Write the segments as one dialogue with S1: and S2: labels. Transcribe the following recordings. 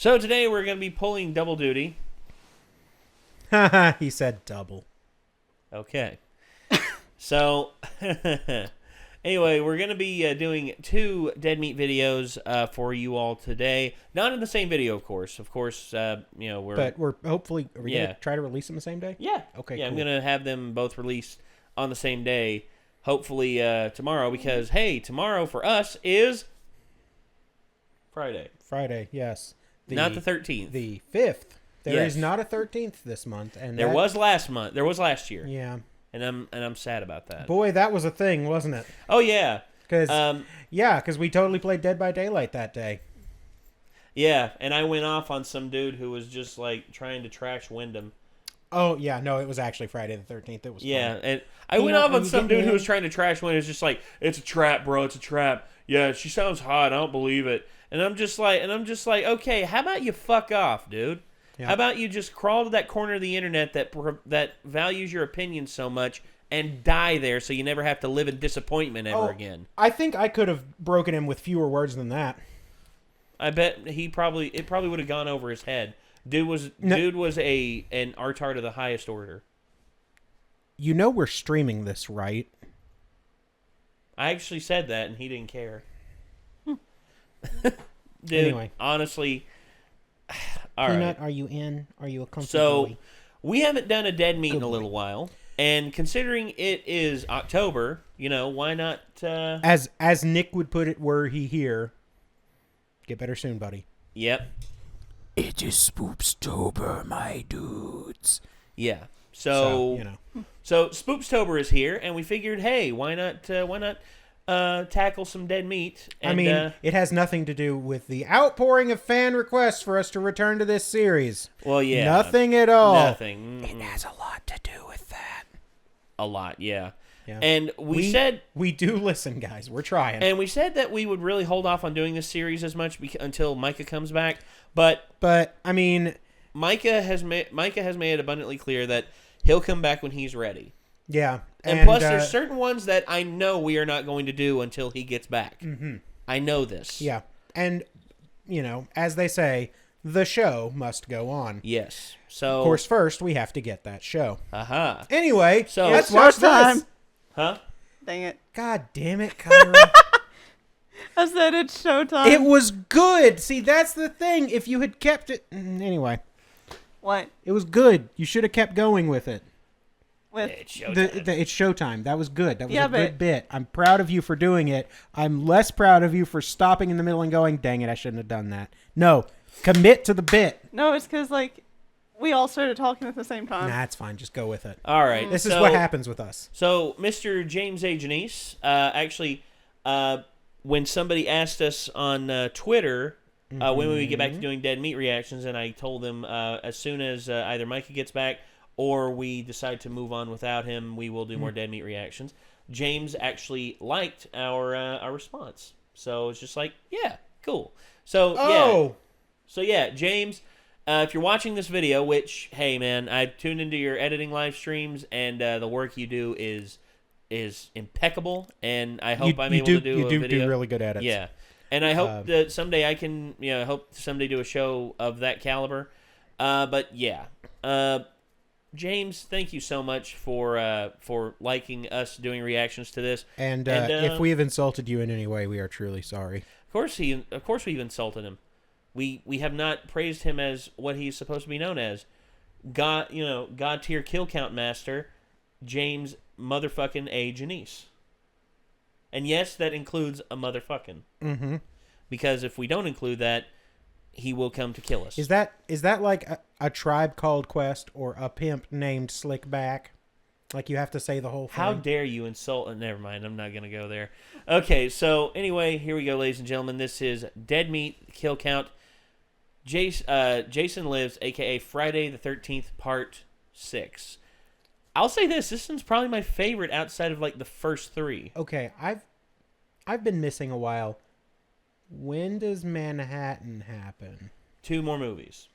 S1: So today we're going to be pulling double duty.
S2: He said double.
S1: Okay. So, anyway, we're going to be doing 2 Dead Meat videos for you all today. Not in the same video, of course. Of course, we're...
S2: But we're hopefully... Are we going to try to release them the same day?
S1: Yeah.
S2: Okay,
S1: Yeah,
S2: cool.
S1: I'm going to have them both released on the same day. Hopefully tomorrow, because, hey, tomorrow for us is... Friday.
S2: Friday, yes.
S1: Not the 13th.
S2: The 5th. There
S1: Yes.
S2: is not a 13th this month. And
S1: There was last month. There was last year.
S2: Yeah.
S1: And I'm sad about that.
S2: Boy, that was a thing, wasn't it?
S1: Oh, yeah.
S2: Because we totally played Dead by Daylight that day.
S1: Yeah, and I went off on some dude who was just, like, trying to trash Wyndham.
S2: Oh, yeah. No, it was actually Friday the 13th. It was
S1: Yeah,
S2: fun.
S1: and I went off on some dude who was trying to trash Wyndham. It's just like, it's a trap, bro. It's a trap. Yeah, she sounds hot. I don't believe it. And I'm just like, okay, how about you fuck off, dude? Yeah. How about you just crawl to that corner of the internet that values your opinion so much and die there so you never have to live in disappointment ever again?
S2: I think I could have broken him with fewer words than that.
S1: I bet it probably would have gone over his head. Dude was an artard of the highest order.
S2: You know we're streaming this, right?
S1: I actually said that and he didn't care. Dude,
S2: anyway.
S1: Honestly, all
S2: Peanut,
S1: right.
S2: Are you in? Are you a comfy
S1: So,
S2: boy?
S1: we haven't done a Dead Meat in a little while. And considering it is October, why not...
S2: As Nick would put it were he here, get better soon, buddy.
S1: Yep.
S3: It is Spoopstober, my dudes.
S1: Yeah. So Spoopstober is here, and we figured, hey, why not tackle some Dead Meat? And,
S2: it has nothing to do with the outpouring of fan requests for us to return to this series.
S1: Well, yeah.
S2: Nothing at all.
S1: Nothing.
S3: It has a lot to do with that.
S1: A lot, yeah.
S2: Yeah.
S1: And we said...
S2: We do listen, guys. We're trying.
S1: And we said that we would really hold off on doing this series as much until Micah comes back. But
S2: I mean...
S1: Micah has made it abundantly clear that he'll come back when he's ready.
S2: Yeah.
S1: And plus, there's certain ones that I know we are not going to do until he gets back.
S2: Mm-hmm.
S1: I know this.
S2: Yeah. And, as they say, the show must go on.
S1: Yes. So,
S2: of course, first, we have to get that show.
S1: Aha.
S2: Anyway,
S1: so
S2: let's watch this.
S1: Huh?
S4: Dang it.
S2: God damn it, Kyra.
S4: I said it's showtime.
S2: It was good. See, that's the thing. If you had kept it... Anyway.
S4: What?
S2: It was good. You should have kept going with it.
S1: It's showtime.
S2: It's showtime. That was good. That was a good bit. I'm proud of you for doing it. I'm less proud of you for stopping in the middle and going, dang it, I shouldn't have done that. No. Commit to the bit.
S4: No, it's because, we all started talking at the same time.
S2: Nah, it's fine. Just go with it.
S1: All right.
S2: This is what happens with us.
S1: So, Mr. James A. Janice, when somebody asked us on Twitter when we get back to doing Dead Meat reactions, and I told them as soon as either Micah gets back or we decide to move on without him, we will do more Dead Meat reactions. James actually liked our response. So, it's just like, yeah, cool. So, James... if you're watching this video, which, hey, man, I've tuned into your editing live streams, and the work you do is impeccable, and I hope I'm able to do a video.
S2: You do really good edits.
S1: Yeah. And I hope that someday I can, hope someday do a show of that caliber. But, yeah. James, thank you so much for liking us doing reactions to this.
S2: And if we have insulted you in any way, we are truly sorry.
S1: Of course we've insulted him. We have not praised him as what he's supposed to be known as. God tier kill count master, James motherfucking A. Janice. And yes, that includes a motherfucking.
S2: Mm-hmm.
S1: Because if we don't include that, he will come to kill us.
S2: Is that like a Tribe Called Quest or a pimp named Slickback? Like you have to say the whole thing?
S1: How dare you insult... Never mind, I'm not going to go there. Okay, so anyway, here we go, ladies and gentlemen. This is Dead Meat Kill Count. Jason Lives, a.k.a. Friday the 13th, Part 6. I'll say this one's probably my favorite outside of, the first 3.
S2: Okay, I've been missing a while. When does Manhattan happen?
S1: 2 more movies.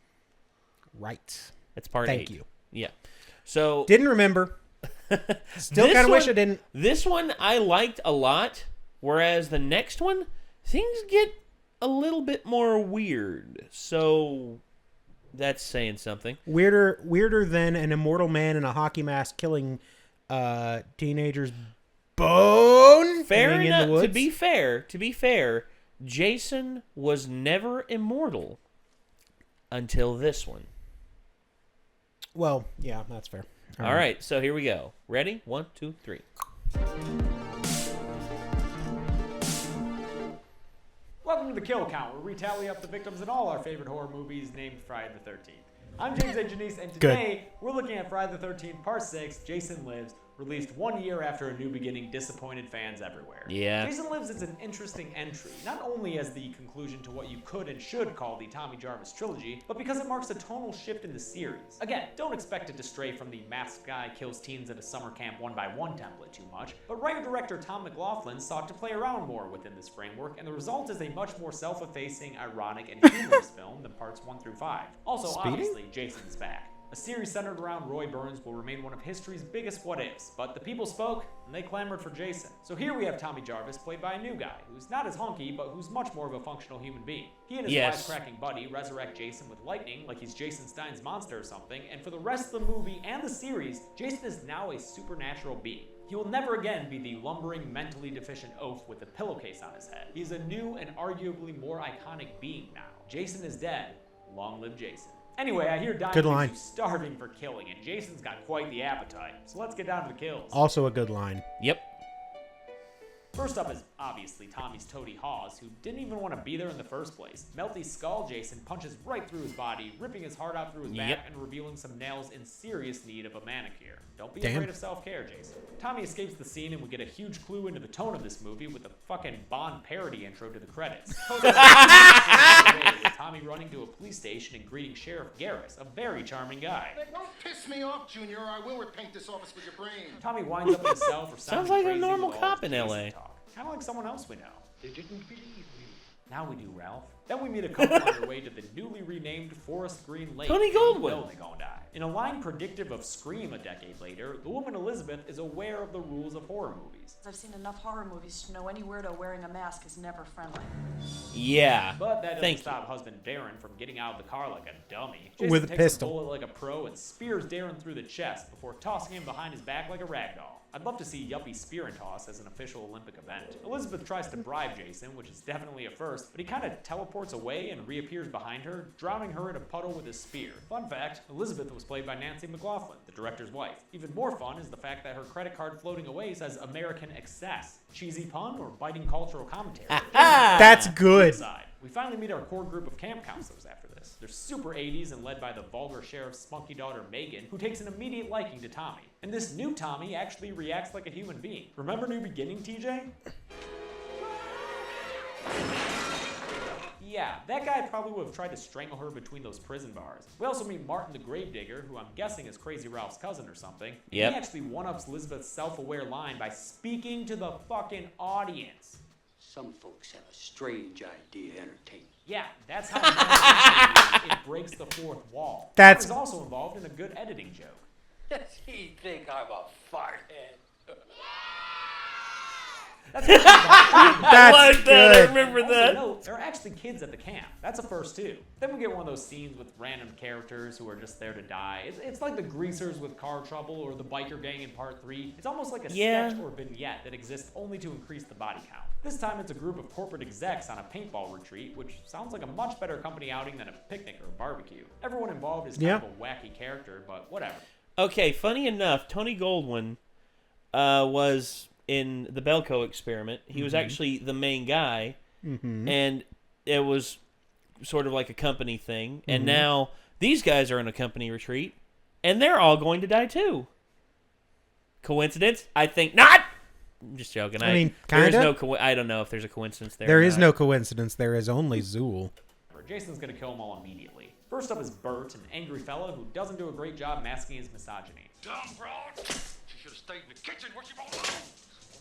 S2: Right.
S1: It's Part 8.
S2: Thank you.
S1: Yeah. So...
S2: Didn't remember. Still kind of wish I didn't.
S1: This one I liked a lot, whereas the next one, things get a little bit more weird. So that's saying something.
S2: Weirder than an immortal man in a hockey mask killing teenagers. Bone.
S1: Fair enough. To be fair, Jason was never immortal until this one.
S2: Well, yeah, that's fair.
S1: All right, so here we go. Ready? 1, 2, 3.
S5: Welcome to the Kill Count, where we tally up the victims in all our favorite horror movies named Friday the 13th. I'm James A. Janice, and today we're looking at Friday the 13th, Part 6, Jason Lives, released 1 year after A New Beginning disappointed fans everywhere.
S1: Yeah.
S5: Jason Lives is an interesting entry, not only as the conclusion to what you could and should call the Tommy Jarvis trilogy, but because it marks a tonal shift in the series. Again, don't expect it to stray from the masked guy kills teens at a summer camp 1x1 template too much, but writer-director Tom McLaughlin sought to play around more within this framework, and the result is a much more self-effacing, ironic, and humorous film than parts 1 through 5. Also, obviously, Jason's back. A series centered around Roy Burns will remain one of history's biggest what-ifs, but the people spoke, and they clamored for Jason. So here we have Tommy Jarvis, played by a new guy, who's not as hunky, but who's much more of a functional human being. He and his wisecracking buddy resurrect Jason with lightning, like he's Jason Stein's monster or something, and for the rest of the movie and the series, Jason is now a supernatural being. He will never again be the lumbering, mentally deficient oaf with a pillowcase on his head. He's a new and arguably more iconic being now. Jason is dead. Long live Jason. Anyway, I hear Dante is starving for killing, and Jason's got quite the appetite. So let's get down to the kills.
S2: Also a good line.
S1: Yep.
S5: First up is obviously Tommy's Toady Hawes, who didn't even want to be there in the first place. Melty's skull Jason punches right through his body, ripping his heart out through his back and revealing some nails in serious need of a manicure. Don't be afraid of self-care, Jason. Tommy escapes the scene, and we get a huge clue into the tone of this movie with the fucking Bond parody intro to the credits. Tommy running to a police station and greeting Sheriff Garris, a very charming guy.
S6: Don't piss me off, Junior, or I will repaint this office with your brain.
S5: Tommy winds up in a cell for
S1: sounds like a normal cop in L.A.
S5: Kind of like someone else we know. They didn't believe me. Now we do, Ralph. Then we meet a couple on their way to the newly renamed Forest Green Lake.
S1: Tony Goldwyn.
S5: They're gonna die. In a line predictive of Scream a decade later, the woman Elizabeth is aware of the rules of horror movies.
S7: I've seen enough horror movies to know any weirdo wearing a mask is never friendly.
S1: Yeah.
S5: But that doesn't stop husband Darren from getting out of the car like a dummy.
S2: Jason with a
S5: takes
S2: pistol.
S5: A bullet like a pro and spears Darren through the chest before tossing him behind his back like a ragdoll. I'd love to see Yuppie spear and toss as an official Olympic event. Elizabeth tries to bribe Jason, which is definitely a first, but he kind of teleports away and reappears behind her, drowning her in a puddle with his spear. Fun fact, Elizabeth was played by Nancy McLaughlin, the director's wife. Even more fun is the fact that her credit card floating away says American Excess. Cheesy pun or biting cultural commentary?
S2: That's good.
S5: We finally meet our core group of camp counselors after this. They're super 80s and led by the vulgar sheriff's spunky daughter Megan, who takes an immediate liking to Tommy. And this new Tommy actually reacts like a human being. Remember New Beginning, TJ? Yeah, that guy probably would have tried to strangle her between those prison bars. We also meet Martin the Gravedigger, who I'm guessing is Crazy Ralph's cousin or something. Yep. He actually one-ups Elizabeth's self-aware line by speaking to the fucking audience.
S8: Some folks have a strange idea of entertainment.
S5: Yeah, that's how it breaks the fourth wall.
S2: That's
S5: is also involved in a good editing joke.
S8: Does he think I'm a fart head?
S5: That's
S2: good.
S1: I remember that.
S5: Note, there are actually kids at the camp. That's a first too. Then we get one of those scenes with random characters who are just there to die. It's like the Greasers with car trouble or the biker gang in part 3. It's almost like a sketch or vignette that exists only to increase the body count. This time it's a group of corporate execs on a paintball retreat, which sounds like a much better company outing than a picnic or a barbecue. Everyone involved is kind of a wacky character, but whatever.
S1: Okay, funny enough, Tony Goldwyn was in the Belko Experiment. He was actually the main guy, and it was sort of like a company thing. And now these guys are in a company retreat, and they're all going to die too. Coincidence? I think not. I'm just joking.
S2: I mean, kind of.
S1: I don't know if there's a coincidence there.
S2: There is no coincidence. There is only Zool.
S5: Jason's gonna kill them all immediately. First up is Bert, an angry fella who doesn't do a great job masking his misogyny.
S6: Dumb broad! She should have stayed in the kitchen where she belongs.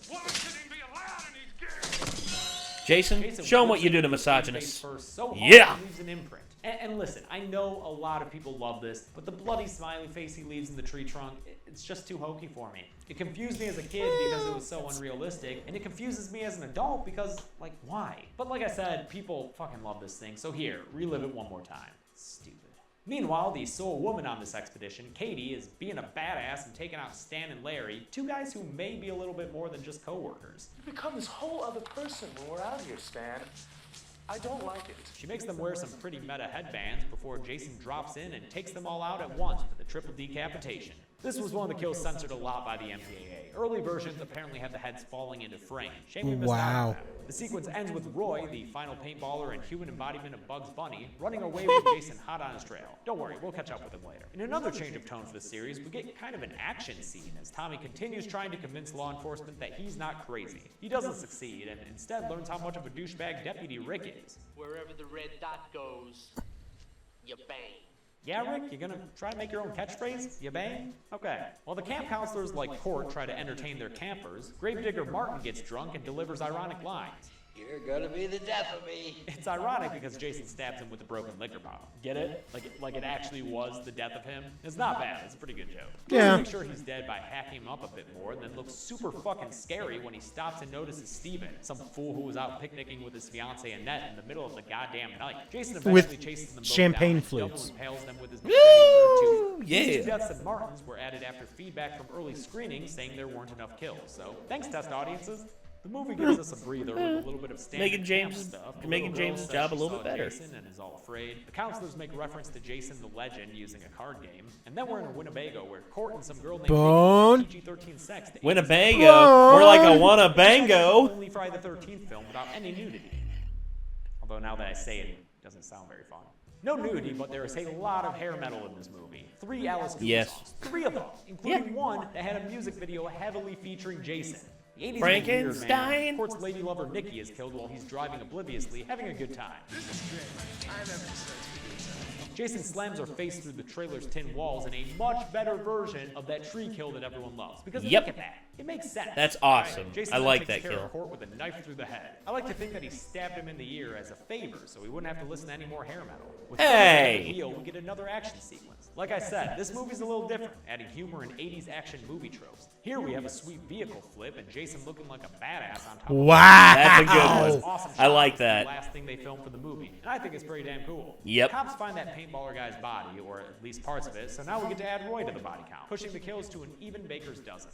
S6: Woman shouldn't be allowed in these gears.
S1: Jason, show him what you do to misogynists.
S5: So
S1: yeah.
S5: Leaves an imprint. And listen, I know a lot of people love this, but the bloody smiley face he leaves in the tree trunk, it's just too hokey for me. It confused me as a kid because it was so unrealistic, and it confuses me as an adult because, like, why? But like I said, people fucking love this thing, so here, relive it one more time. Stupid. Meanwhile, the sole woman on this expedition, Katie, is being a badass and taking out Stan and Larry, two guys who may be a little bit more than just co-workers.
S9: You become this whole other person when we're out here, Stan. I don't like it.
S5: She makes them wear some pretty meta headbands before Jason drops in and takes them all out at once with a triple decapitation. This was one of the kills censored a lot by the MPAA. Early versions apparently had the heads falling into frame. Shame we missed out on that. The sequence ends with Roy, the final paintballer and human embodiment of Bugs Bunny, running away with Jason hot on his trail. Don't worry, we'll catch up with him later. In another change of tone for the series, we get kind of an action scene as Tommy continues trying to convince law enforcement that he's not crazy. He doesn't succeed and instead learns how much of a douchebag Deputy Rick is.
S8: Wherever the red dot goes, you bang.
S5: Yeah, Rick, you gonna try to make your own catchphrase? You bang? Okay. While the camp counselors like Court try to entertain their campers, Gravedigger Martin gets drunk and delivers ironic lines.
S8: You're gonna be the death of me.
S5: It's ironic because Jason stabs him with a broken liquor bottle. Get it? Like it actually was the death of him? It's not bad. It's a pretty good joke.
S2: Yeah.
S5: Make sure he's dead by hacking him up a bit more, and then looks super fucking scary when he stops and notices Steven, some fool who was out picnicking with his fiancée Annette in the middle of the goddamn night. Jason eventually chases them both
S2: champagne
S5: down
S2: flutes.
S5: and double impales them with his machete. These two deaths of Martins were added after feedback from early screenings saying there weren't enough kills. So thanks, test audiences. The movie gives us a breather with a little bit of standard camp stuff.
S1: Making James' job a little bit better.
S5: Jason and is all afraid. The counselors make reference to Jason the Legend using a card game. And then we're in Winnebago where Court and some girl named
S2: Bone.
S5: PG-13 sex.
S1: Winnebago? We're like a wanna-bango.
S5: Only Friday the 13th film without any nudity. Although now that I say it doesn't sound very fun. No nudity, but there is a lot of hair metal in this movie. 3 Alice Cooper songs. 3 of them, including one that had a music video heavily featuring Jason.
S1: Frankenstein?
S5: Court's lady lover Nikki is killed while he's driving obliviously, having a good time. Jason slams her face through the trailer's tin walls in a much better version of that tree kill that everyone loves. Because look at that. It makes sense.
S1: That's awesome.
S5: Right? Jason
S1: I like
S5: takes
S1: that
S5: care
S1: kill.
S5: of Court with a knife through the head. I like to think that he stabbed him in the ear as a favor so he wouldn't have to listen to any more hair metal. With
S1: Hey!
S5: the heel, we get another action sequence. Like I said, this movie's a little different, adding humor and 80s action movie tropes. Here we have a sweet vehicle flip and Jason looking like a badass on top of
S2: Wow.
S1: That's a good one.
S5: Awesome
S1: I like
S5: shot.
S1: that.
S5: It's the last thing they filmed for the movie, and I think it's pretty damn cool.
S1: Yep.
S5: Cops find that paintballer guy's body, or at least parts of it, so now we get to add Roy to the body count, pushing the kills to an even baker's dozen.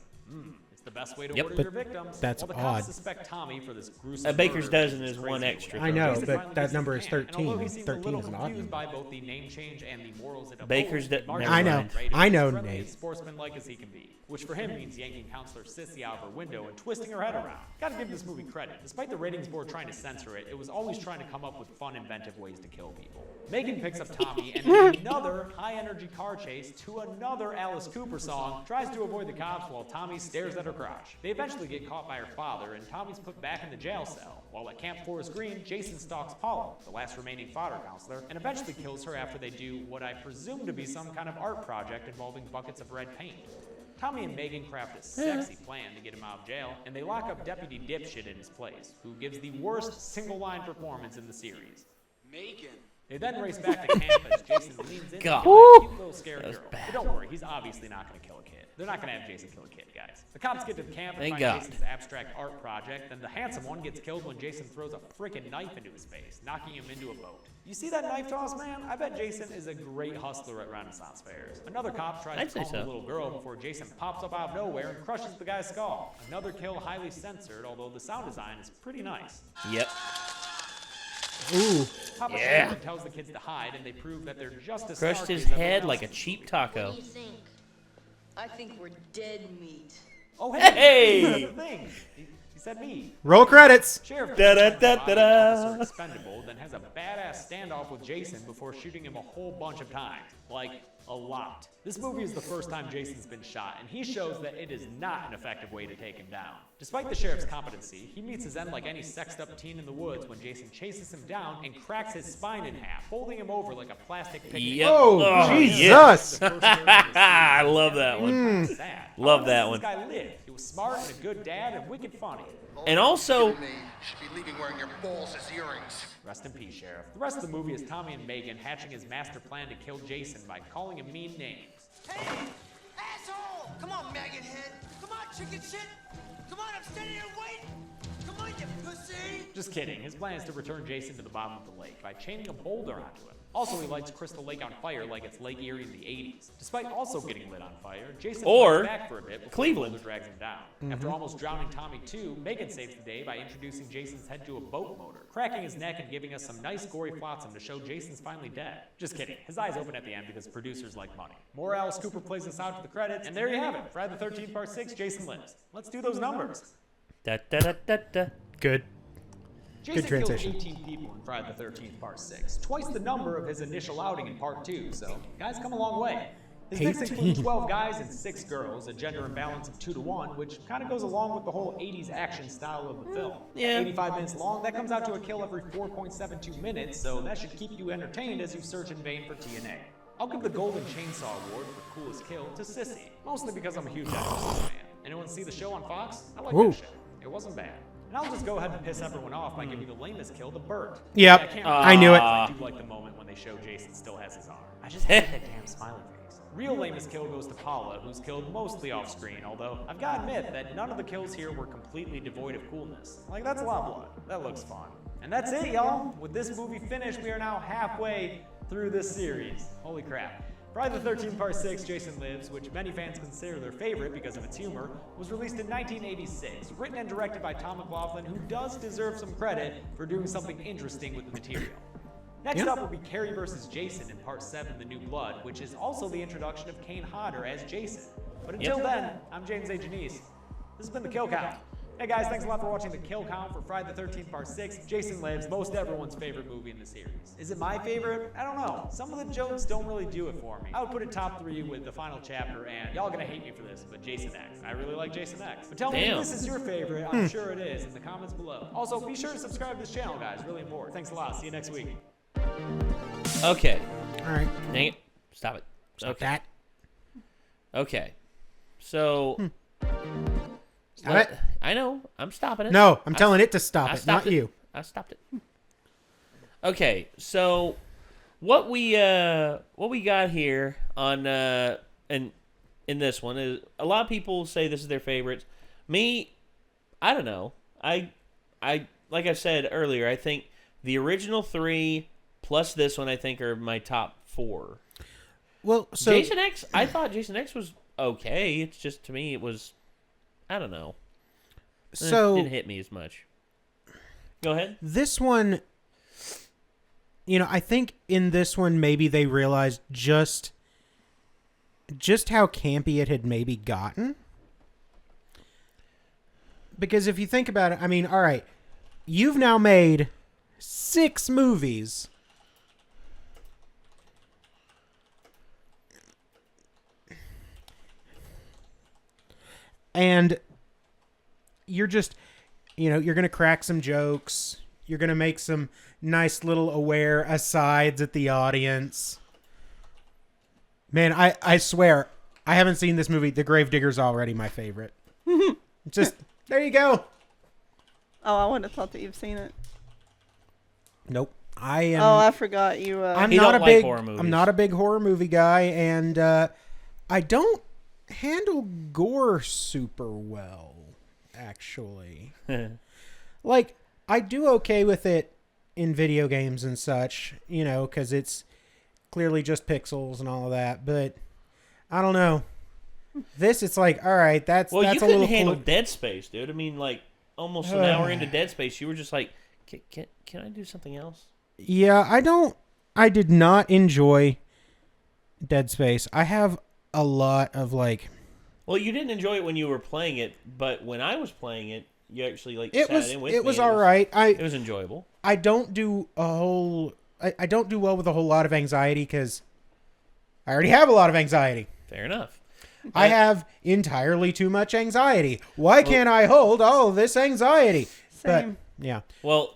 S5: It's the best way to order your victims.
S2: That's
S5: While the
S2: odd.
S5: cops suspect Tommy for this gruesome
S1: A baker's
S5: murder,
S1: dozen is
S5: crazy
S1: one
S5: or
S1: extra.
S5: whatever.
S2: I know,
S5: Jason
S2: but
S5: finally
S2: that
S5: gets
S2: number
S5: his
S2: is
S5: hand, and
S2: 13.
S5: although he seems
S2: 13
S5: a little
S2: is an odd
S5: confused
S2: number.
S5: by both the name change and the morals it
S1: Baker's
S5: upholds, Martin
S1: I know.
S5: is right,
S2: I know,
S5: as friendly
S2: Nate.
S5: and sportsmanlike as he can be, which for him means yanking Counselor Sissy out of her window and twisting her head around. Gotta give this movie credit. Despite the ratings board trying to censor it, it was always trying to come up with fun, inventive ways to kill people. Megan picks up Tommy and in another high-energy car chase to another Alice Cooper song, tries to avoid the cops while Tommy stares at her crotch. They eventually get caught by her father, and Tommy's put back in the jail cell. While at Camp Forest Green, Jason stalks Paula, the last remaining fodder counselor, and eventually kills her after they do what I presume to be some kind of art project involving buckets of red paint. Tommy and Megan craft a sexy plan to get him out of jail, and they lock up Deputy Dipshit in his place, who gives the worst single-line performance in the series.
S8: Megan.
S5: They then race back to camp as Jason leans in
S1: God.
S5: and kills a cute little scared girl. But don't worry, he's obviously not going to kill a kid. They're not going to have Jason kill a kid, guys. The cops get to the camp and
S1: Thank
S5: find
S1: God.
S5: Jason's abstract art project, then the handsome one gets killed when Jason throws a frickin' knife into his face, knocking him into a boat. You see that knife toss, man? I bet Jason is a great hustler at Renaissance fairs. Another cop tries to calm the little girl before Jason pops up out of nowhere and crushes the guy's skull. Another kill highly censored, although the sound design is pretty nice.
S1: Yep.
S2: Ooh.
S5: Papa
S1: Yeah.
S5: Sherman tells the kids to hide, and they prove that they're just as
S1: Crushed
S5: snarky
S1: his
S5: as everyone
S1: head
S5: else.
S1: like a cheap taco.
S10: What do you think? I think we're dead meat.
S5: Oh,
S1: Hey!
S5: That's the thing. He said me.
S2: Roll credits.
S5: Sheriff
S1: Da-da-da-da-da.
S5: Officer Expendable then has a badass standoff with Jason before shooting him a whole bunch of times. Like A lot. This movie is the first time Jason's been shot, and he shows that it is not an effective way to take him down. Despite the sheriff's competency, he meets his end like any sexed-up teen in the woods when Jason chases him down and cracks his spine in half, folding him over like a plastic picnic.
S1: Yep.
S2: Oh, Jesus!
S1: I love that one.
S5: Sad.
S1: Love that one.
S5: This guy lived. He was smart and a good dad and wicked funny.
S1: And also,
S6: You should be leaving wearing your balls as earrings.
S5: Rest in peace, Sheriff. The rest of the movie is Tommy and Megan hatching his master plan to kill Jason by calling him mean names.
S8: Hey, asshole! Come on, maggot head. Come on, chicken shit. Come on, I'm standing here waiting. Come on, you pussy.
S5: Just kidding. His plan is to return Jason to the bottom of the lake by chaining a boulder onto him. Also, he lights Crystal Lake on fire like it's Lake Erie in the 80s. Despite also getting lit on fire, Jason fights back for a bit before
S1: Cleveland
S5: the boulder drags him down. After almost drowning Tommy too, Megan saves the day by introducing Jason's head to a boat motor, cracking his neck and giving us some nice gory flotsam to show Jason's finally dead. Just kidding. His eyes open at the end because producers like money. More Alice Cooper plays us out to the credits, and there you have it. Friday the 13th Part 6, Jason lives. Let's do those numbers.
S1: da da da da da.
S2: Good.
S5: Jason
S2: Good
S5: killed
S2: transition.
S5: 18 people in Friday the 13th Part 6, twice the number of his initial outing in Part 2, so guys come a long way. His mix
S2: 18.
S5: includes 12 guys and 6 girls, a gender imbalance of 2 to 1, which kind of goes along with the whole 80s action style of the film.
S1: Yeah.
S5: 85 minutes long, that comes out to a kill every 4.72 minutes, so that should keep you entertained as you search in vain for TNA. I'll give the Golden Chainsaw Award for Coolest Kill to Sissy, mostly because I'm a huge Exorcist fan. Anyone see the show on Fox? I like
S2: Ooh.
S5: that shit. It wasn't bad. And I'll just go ahead and piss everyone off by giving the lamest kill to Bert.
S2: Yep,
S5: I can't
S2: I knew it.
S5: I do like the moment when they show Jason still has his arm. I just hate that damn smiley face. Real lamest kill goes to Paula, who's killed mostly off screen, although I've got to admit that none of the kills here were completely devoid of coolness. Like, that's a lot of blood. That looks fun. And that's it, y'all. With this movie finished, we are now halfway through this series. Holy crap. Friday the 13th Part 6, Jason Lives, which many fans consider their favorite because of its humor, was released in 1986, written and directed by Tom McLaughlin, who does deserve some credit for doing something interesting with the material. Next up will be Carrie vs. Jason in Part 7, The New Blood, which is also the introduction of Kane Hodder as Jason. But until then, I'm James A. Janice. This has been The Kill Count. Hey guys, thanks a lot for watching The Kill Count for Friday the 13th Part 6, Jason Lives, most everyone's favorite movie in the series. Is it my favorite? I don't know. Some of the jokes don't really do it for me. I would put it top 3 with the final chapter, and y'all gonna hate me for this, but Jason X. I really like Jason X. But tell me if this is your favorite. I'm sure it is in the comments below. Also, be sure to subscribe to this channel, guys. Really important. Thanks a lot. See you next week.
S1: Okay.
S2: All right.
S1: Dang it. Stop it.
S2: Stop that.
S1: Okay. So.
S2: Stop it.
S1: I know. I'm stopping it.
S2: No, I'm telling it to stop
S1: I
S2: it,
S1: stopped
S2: not you.
S1: I stopped it. Okay, so what we got here on in this one is a lot of people say this is their favorites. Me, I don't know. I like I said earlier, I think the original 3 plus this one I think are my top 4.
S2: Well, so
S1: Jason X, I thought Jason X was okay. It's just to me it was, I don't know.
S2: So
S1: it didn't hit me as much. Go ahead.
S2: This one, you know, I think in this one maybe they realized just how campy it had maybe gotten. Because if you think about it, I mean, all right, you've now made 6 movies. And you're just, you know, you're going to crack some jokes. You're going to make some nice little aware asides at the audience. Man, I swear, I haven't seen this movie. The Gravedigger's already my favorite. Just, there you go.
S4: Oh, I wouldn't have thought that you've seen it.
S2: Nope. I am.
S4: Oh, I forgot you.
S2: I'm
S1: He
S2: not
S1: don't
S2: a
S1: like
S2: big.
S1: horror movies.
S2: I'm not a big horror movie guy, and I don't handle gore super well. Actually, like I do okay with it in video games and such, you know, because it's clearly just pixels and all of that. But I don't know. This, it's like, all right, that's
S1: Well,
S2: that's
S1: you
S2: a
S1: couldn't
S2: little
S1: handle
S2: cool.
S1: Dead Space, dude. I mean, like almost an hour into Dead Space, you were just like, can I do something else?
S2: Yeah, I did not enjoy Dead Space. I have a lot of like.
S1: Well, you didn't enjoy it when you were playing it, but when I was playing it, you actually like
S2: It
S1: sat
S2: was
S1: in with me.
S2: it was
S1: and
S2: all right.
S1: It was enjoyable.
S2: I don't do a whole. I don't do well with a whole lot of anxiety because I already have a lot of anxiety.
S1: Fair enough.
S2: I have entirely too much anxiety. Why can't I hold all of this anxiety?
S4: Same.
S2: But, yeah.
S1: Well,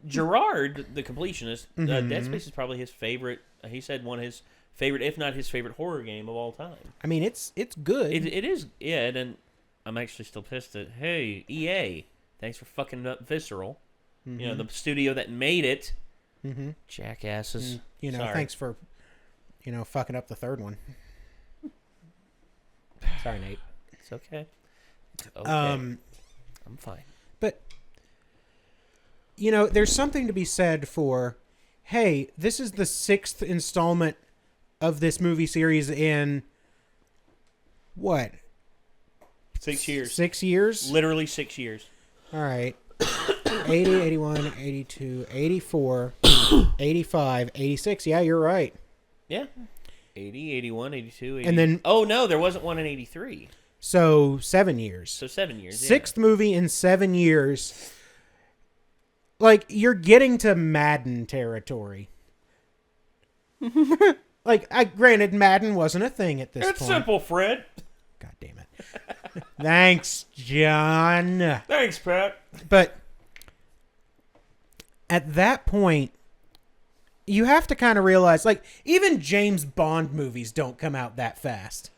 S1: Gerard, the completionist, Dead Space is probably his favorite. He said one of his favorite, if not his favorite, horror game of all time.
S2: I mean, it's good.
S1: It is, yeah. And then I'm actually still pissed at, hey, EA, thanks for fucking up Visceral. You know, the studio that made it. Jackasses.
S2: You know,
S1: Sorry.
S2: thanks for, fucking up the third one. Sorry, Nate.
S1: It's okay. It's okay.
S2: I'm
S1: fine.
S2: But, there's something to be said for, hey, this is the 6th installment of this movie series in, what?
S1: 6 years.
S2: 6 years?
S1: Literally 6 years.
S2: All right. 80, 81, 82, 84, 85, 86. Yeah, you're right.
S1: Yeah. 80, 81, 82, 80.
S2: And then...
S1: Oh, no, there wasn't one in 83.
S2: So, 7 years.
S1: So 7 years, yeah.
S2: 6th movie in 7 years. Like, you're getting to Madden territory. Granted, Madden wasn't a thing at this point.
S1: It's simple, Fred.
S2: God damn it. Thanks, John.
S1: Thanks, Pat.
S2: But at that point, you have to kind of realize, even James Bond movies don't come out that fast.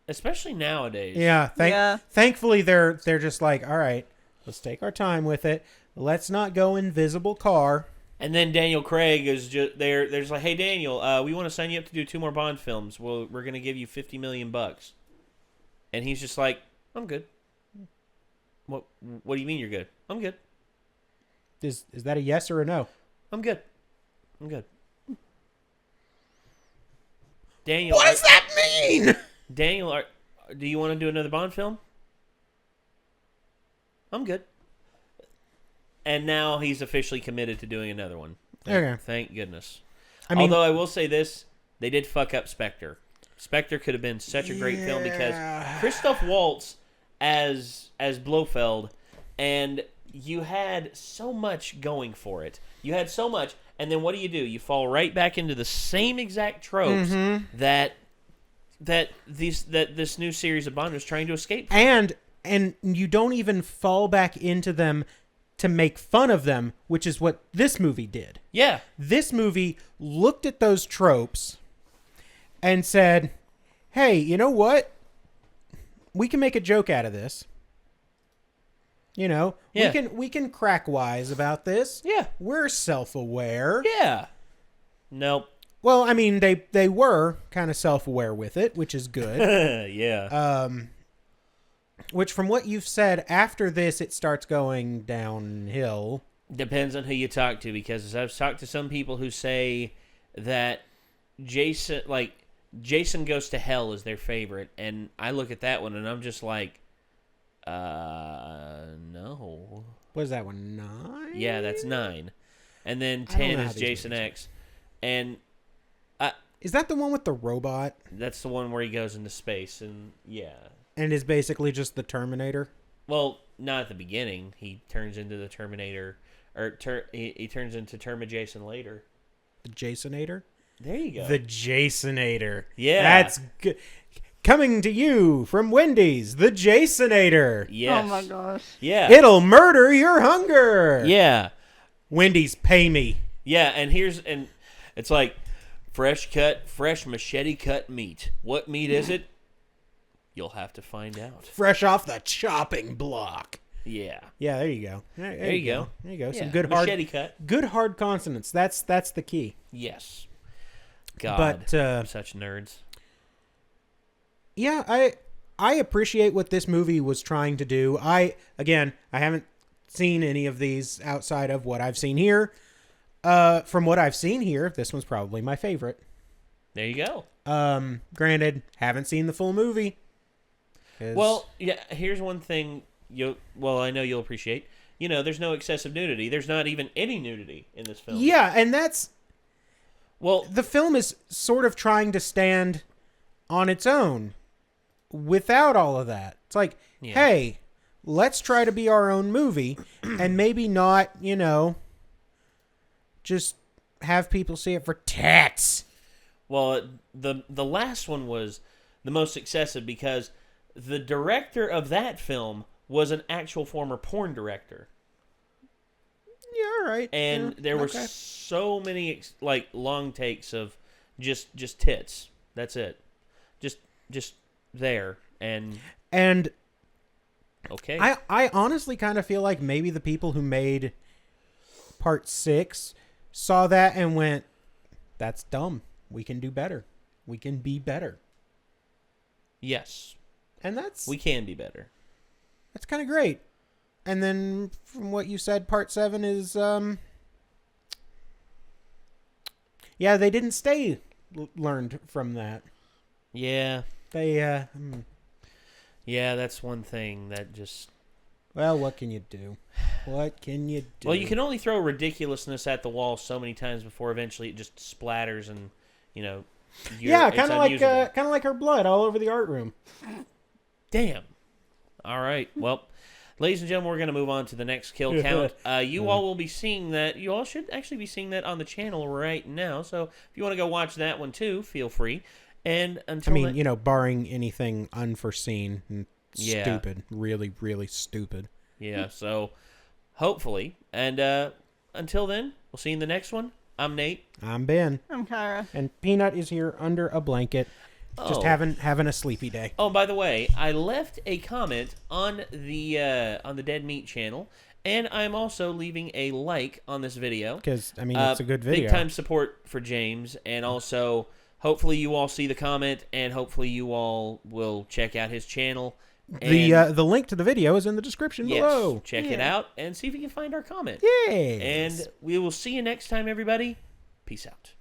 S1: Especially nowadays.
S2: Yeah. Thankfully, they're just like, all right, let's take our time with it. Let's not go invisible car.
S1: And then Daniel Craig is just there. There's like, hey, Daniel, we want to sign you up to do 2 more Bond films. Well, we're going to give you $50 million. And he's just like, I'm good. What do you mean you're good? I'm good.
S2: Is that a yes or a no?
S1: I'm good. Daniel,
S2: what does that mean?
S1: Daniel, do you want to do another Bond film? I'm good. And now he's officially committed to doing another one.
S2: Okay.
S1: Thank goodness.
S2: Although
S1: I will say this, they did fuck up Spectre. Spectre could have been such a great film because Christoph Waltz as Blofeld, and you had so much going for it. You had so much, and then what do? You fall right back into the same exact tropes that this new series of Bond was trying to escape from.
S2: And you don't even fall back into them to make fun of them, which is what this movie did.
S1: Yeah.
S2: This movie looked at those tropes and said, hey, you know what? We can make a joke out of this. We can crack wise about this.
S1: Yeah.
S2: We're self-aware.
S1: Yeah. Nope.
S2: Well, I mean, they were kind of self-aware with it, which is good.
S1: Yeah.
S2: Which, from what you've said, after this, it starts going downhill.
S1: Depends on who you talk to, because I've talked to some people who say that Jason Goes to Hell is their favorite, and I look at that one and I'm just like, no.
S2: What is that one, 9?
S1: Yeah, that's 9. And then 10 is Jason X. And
S2: is that the one with the robot?
S1: That's the one where he goes into space, and yeah.
S2: And is basically just the Terminator?
S1: Well, not at the beginning. He turns into the Terminator, or he turns into Terminajason later.
S2: The Jasonator?
S1: There you go.
S2: The Jasonator.
S1: Yeah.
S2: That's good. Coming to you from Wendy's, the Jasonator.
S1: Yes.
S4: Oh my gosh.
S1: Yeah.
S2: It'll murder your hunger.
S1: Yeah.
S2: Wendy's, pay me.
S1: Yeah, and it's like fresh machete cut meat. What meat is it? You'll have to find out.
S2: Fresh off the chopping block.
S1: Yeah.
S2: Yeah, there you go.
S1: There you go.
S2: There you go.
S1: Yeah.
S2: Some good
S1: machete cut.
S2: Good hard consonants. That's the key.
S1: Yes. God.
S2: But
S1: such nerds.
S2: Yeah, I appreciate what this movie was trying to do. I haven't seen any of these outside of what I've seen here. From what I've seen here, this one's probably my favorite.
S1: There you go.
S2: Granted, haven't seen the full movie.
S1: Well, yeah, here's one thing I know you'll appreciate. There's no excessive nudity. There's not even any nudity in this film.
S2: Yeah, and that's...
S1: Well,
S2: the film is sort of trying to stand on its own without all of that. It's like, hey, let's try to be our own movie and maybe not, just have people see it for tats.
S1: Well, the last one was the most excessive because the director of that film was an actual former porn director.
S2: Yeah, all right.
S1: And there were so many like long takes of just tits. That's it. Just there and okay.
S2: I honestly kind of feel like maybe the people who made Part 6 saw that and went, "That's dumb. We can do better. We can be better."
S1: Yes.
S2: And
S1: we can be better.
S2: That's kind of great. And then from what you said, Part 7 is yeah, they didn't stay learned from that.
S1: Yeah.
S2: They
S1: yeah, that's one thing that just...
S2: Well, what can you do? What can you do?
S1: Well, you can only throw ridiculousness at the wall so many times before eventually it just splatters and,
S2: yeah, kind of like her blood all over the art room.
S1: Damn. All right. Well, ladies and gentlemen, we're going to move on to the next kill count. You all will be seeing that. You all should actually be seeing that on the channel right now. So if you want to go watch that one too, feel free. And until
S2: barring anything unforeseen and stupid, really, really stupid.
S1: Yeah. So hopefully, and until then, we'll see you in the next one. I'm Nate.
S2: I'm Ben.
S4: I'm Kyra.
S2: And Peanut is here under a blanket, just having a sleepy day.
S1: Oh, by the way, I left a comment on the Dead Meat channel, and I'm also leaving a like on this video
S2: because it's a good video.
S1: Big time support for James, and also hopefully you all see the comment, and hopefully you all will check out his channel.
S2: The link to the video is in the description below.
S1: Check it out and see if you can find our comment.
S2: Yes.
S1: And we will see you next time, everybody. Peace out.